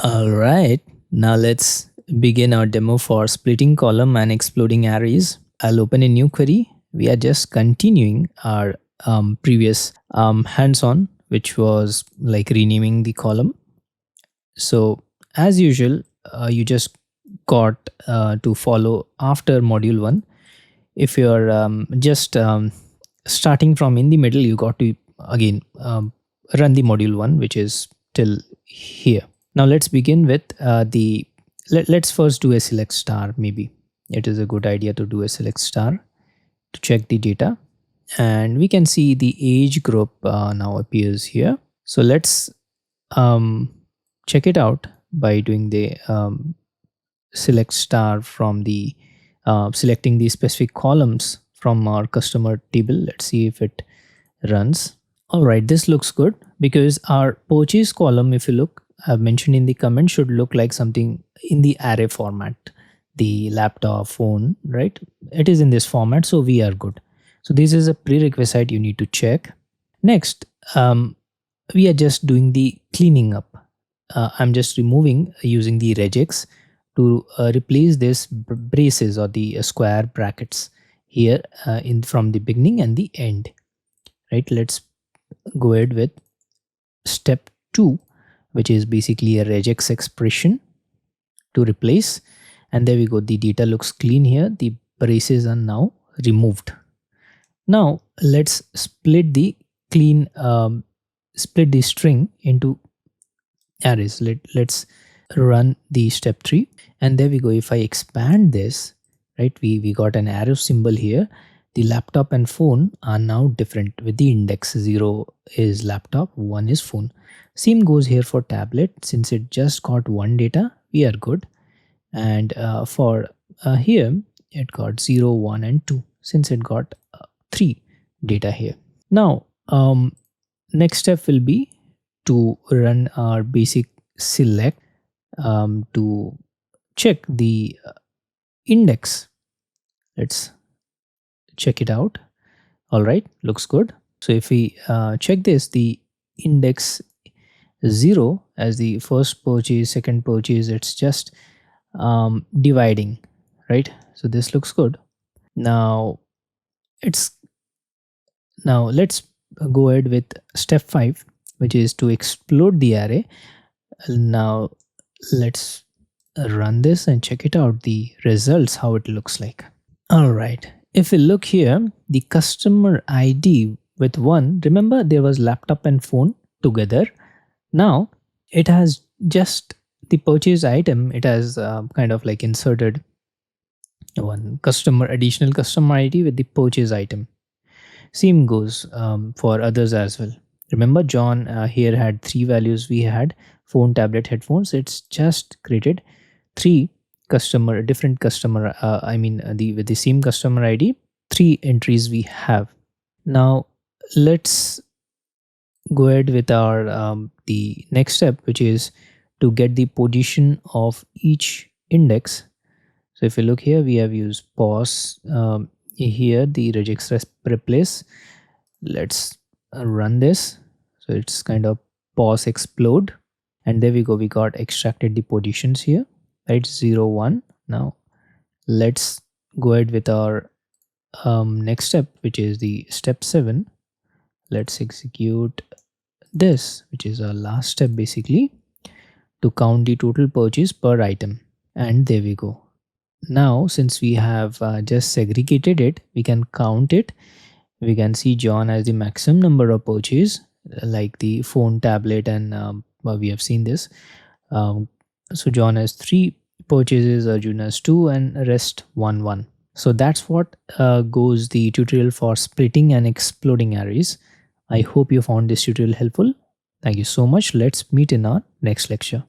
All right, now let's begin our demo for splitting column and exploding arrays. I'll open a new query. We are just continuing our previous hands-on, which was like renaming the column. So as usual, you just got to follow after module 1. If you're just starting from in the middle, you got to again run the module 1, which is till here. Now let's begin with let's first do a select star. Maybe it is a good idea to do a select star to check the data, and we can see the age group now appears here. So let's check it out by doing the select star from the selecting the specific columns from our customer table. Let's see if it runs. All right, this looks good because our purchase column, if you look, I've mentioned in the comment, should look like something in the array format. The laptop, phone, right? It is in this format, so we are good. So this is a prerequisite you need to check. Next, we are just doing the cleaning up. I'm just removing using the regex to replace this braces or the square brackets here in from the beginning and the end. Right? Let's go ahead with step 2, which is basically a regex expression to replace. And there we go. The data looks clean here. The braces are now removed. Now let's split the split the string into arrays. Let's run the step 3, and there we go. If I expand this, right, we got an arrow symbol here. The laptop and phone are now different with the index. 0 is laptop, 1 is phone. Same goes here for tablet. Since it just got 1 data, we are good. And for here it got 0, 1 and 2, since it got 3 data here. Now next step will be to run our basic select to check the index. Let's check it out. All right, looks good. So if we check this, the index 0 as the first purchase, second purchase, it's just dividing, right? So this looks good. Now let's go ahead with step 5, which is to explode the array. Now let's run this and check it out, the results, how it looks like. All right, if we look here, the customer ID with 1, remember there was laptop and phone together. Now it has just the purchase item, it has kind of like inserted one additional customer ID with the purchase item. Same goes for others as well. Remember John here had 3 values. We had phone, tablet, headphones. It's just created 3 different customer with the same customer ID, 3 entries we have. Now let's go ahead with our the next step, which is to get the position of each index. So if you look here, we have used pause here, the regex replace. Let's run this. So it's kind of pause explode, and there we go. We got extracted the positions here, right? 0, 1. Now let's go ahead with our next step, which is the step 7. Let's execute this, which is our last step basically, to count the total purchase per item. And there we go. Now since we have just segregated it, we can count it. We can see John as the maximum number of purchase, like the phone, tablet, and we have seen this. So John has 3 purchases, Arjun has 2, and rest 1, 1. So that's what goes the tutorial for splitting and exploding arrays. I hope you found this tutorial helpful. Thank you so much. Let's meet in our next lecture.